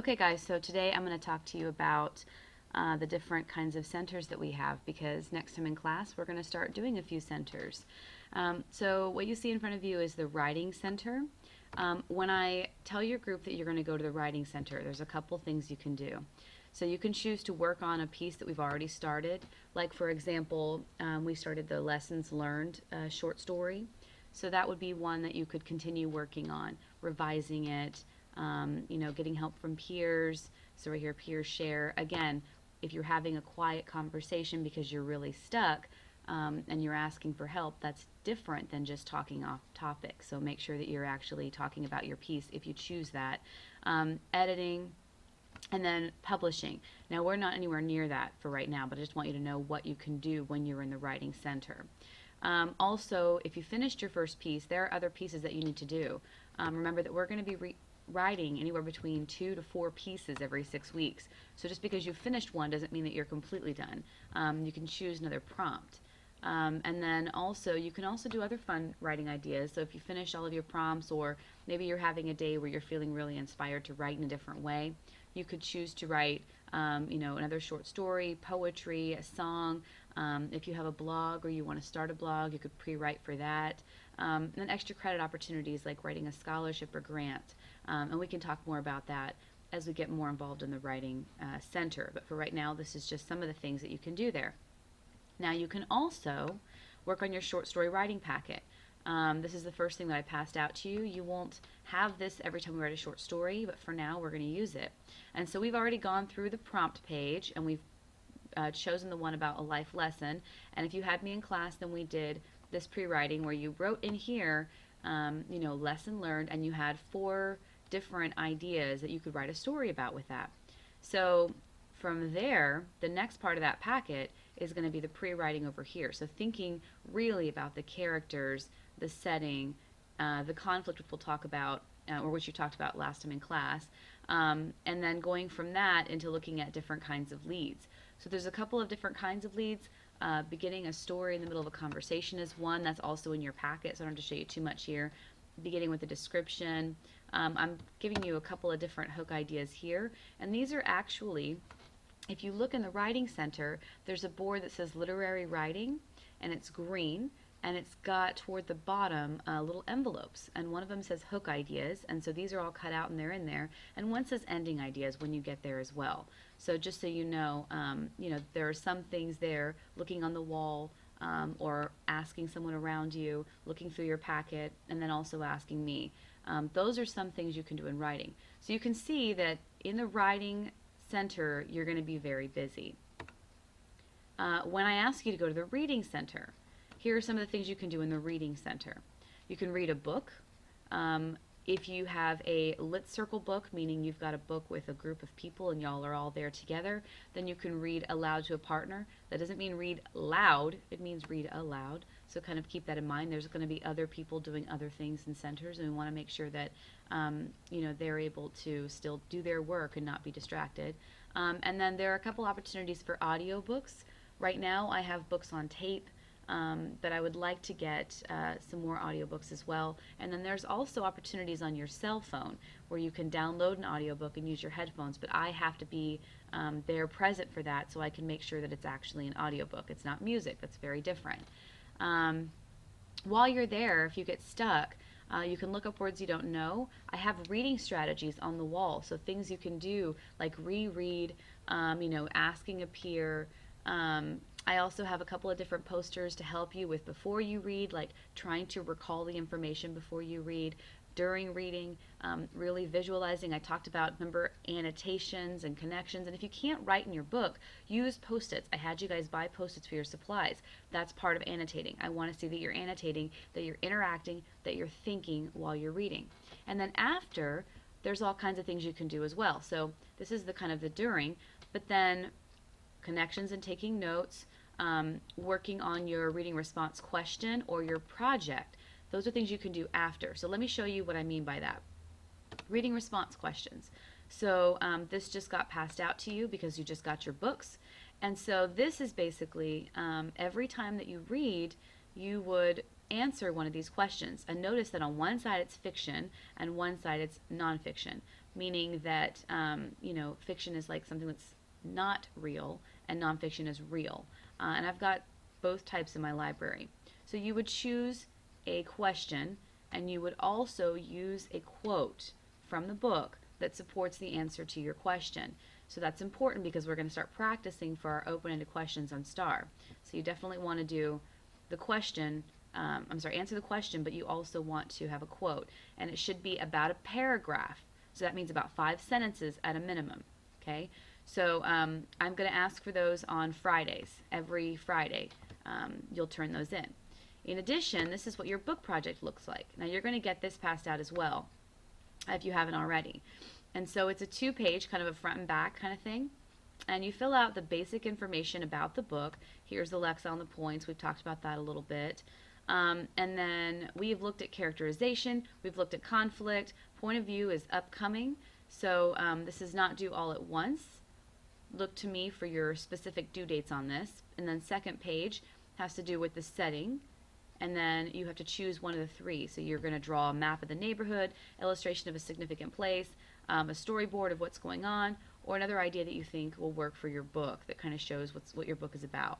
Okay guys, so today I'm going to talk to you about the different kinds of centers that we have, because next time in class we're going to start doing a few centers. So what you see in front of you is the writing center. When I tell your group that you're going to go to the writing center, there's a couple things you can do. So you can choose to work on a piece that we've already started. Like for example, we started the lessons learned short story. So that would be one that you could continue working on, revising it, getting help from peers. So right here, peers share. Again, if you're having a quiet conversation because you're really stuck and you're asking for help, that's different than just talking off topic. So make sure that you're actually talking about your piece if you choose that. Editing, and then publishing. Now, we're not anywhere near that for right now, but I just want you to know what you can do when you're in the writing center. Also, if you finished your first piece, there are other pieces that you need to do. Remember that we're going to be writing anywhere between 2 to 4 pieces every 6 weeks. So just because you've finished one doesn't mean that you're completely done. You can choose another prompt. And then also, you can also do other fun writing ideas. So if you finish all of your prompts, or maybe you're having a day where you're feeling really inspired to write in a different way, you could choose to write, another short story, poetry, a song. If you have a blog or you want to start a blog, you could pre-write for that. And then extra credit opportunities like writing a scholarship or grant. And we can talk more about that as we get more involved in the writing center. But for right now, this is just some of the things that you can do there. Now you can also work on your short story writing packet. This is the first thing that I passed out to you. You won't have this every time we write a short story, but for now we're going to use it. And so we've already gone through the prompt page, and we've chosen the one about a life lesson. And if you had me in class, then we did this pre-writing where you wrote in here, lesson learned, and you had 4 different ideas that you could write a story about with that. So from there, the next part of that packet is going to be the pre-writing over here. So thinking really about the characters, the setting, the conflict, which we'll talk about, or which you talked about last time in class, and then going from that into looking at different kinds of leads. So there's a couple of different kinds of leads. Beginning a story in the middle of a conversation is one that's also in your packet, so I don't have to show you too much here. Beginning with a description. I'm giving you a couple of different hook ideas here, and these are actually, if you look in the writing center, there's a board that says literary writing, and it's green, and it's got toward the bottom little envelopes, and one of them says hook ideas, and so these are all cut out and they're in there, and one says ending ideas when you get there as well. So just so you know, there are some things there, looking on the wall, or asking someone around you, looking through your packet, and then also asking me. Those are some things you can do in writing. So you can see that in the writing center, you're going to be very busy. When I ask you to go to the reading center, here are some of the things you can do in the reading center. You can read a book. If you have a lit circle book, meaning you've got a book with a group of people and y'all are all there together, then you can read aloud to a partner. That doesn't mean read loud, it means read aloud. So kind of keep that in mind. There's going to be other people doing other things in centers, and we want to make sure that they're able to still do their work and not be distracted. And then there are a couple opportunities for audio books. Right now I have books on tape. But I would like to get some more audiobooks as well. And then there's also opportunities on your cell phone where you can download an audiobook and use your headphones, but I have to be there present for that so I can make sure that it's actually an audiobook. It's not music. That's very different. While you're there, if you get stuck, you can look up words you don't know. I have reading strategies on the wall, so things you can do like reread, asking a peer. I also have a couple of different posters to help you with before you read, like trying to recall the information before you read, during reading, really visualizing. I talked about, remember, annotations and connections. And if you can't write in your book, use Post-its. I had you guys buy Post-its for your supplies. That's part of annotating. I want to see that you're annotating, that you're interacting, that you're thinking while you're reading. And then after, there's all kinds of things you can do as well. So this is the kind of the during, but then connections and taking notes, working on your reading response question or your project. Those are things you can do after. So let me show you what I mean by that. Reading response questions. So this just got passed out to you because you just got your books. And so this is basically every time that you read, you would answer one of these questions. And notice that on one side it's fiction and one side it's nonfiction. meaning that, fiction is like something that's not real and nonfiction is real. And I've got both types in my library. So you would choose a question and you would also use a quote from the book that supports the answer to your question. So that's important because we're going to start practicing for our open-ended questions on STAR. So you definitely want to do the question, answer the question, but you also want to have a quote. And it should be about a paragraph. So that means about 5 sentences at a minimum. Okay? So I'm going to ask for those on Fridays. Every Friday, you'll turn those in. In addition, this is what your book project looks like. Now you're going to get this passed out as well, if you haven't already. And so it's a 2-page, kind of a front and back kind of thing. And you fill out the basic information about the book. Here's the Lexile and the points. We've talked about that a little bit. And then we've looked at characterization. We've looked at conflict. Point of view is upcoming. So this is not due all at once. Look to me for your specific due dates on this. And then second page has to do with the setting. And then you have to choose one of the 3. So you're going to draw a map of the neighborhood, illustration of a significant place, a storyboard of what's going on, or another idea that you think will work for your book that kind of shows what your book is about.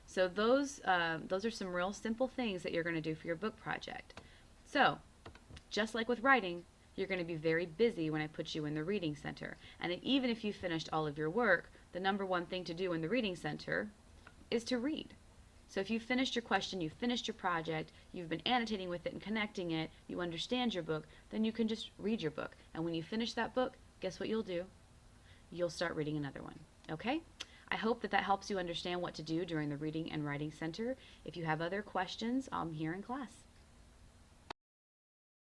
So those are some real simple things that you're going to do for your book project. So just like with writing, you're going to be very busy when I put you in the reading center. And even if you finished all of your work, the number one thing to do in the reading center is to read. So if you've finished your question, you've finished your project, you've been annotating with it and connecting it, you understand your book, then you can just read your book. And when you finish that book, guess what you'll do? You'll start reading another one. Okay? I hope that helps you understand what to do during the Reading and Writing Center. If you have other questions, I'm here in class.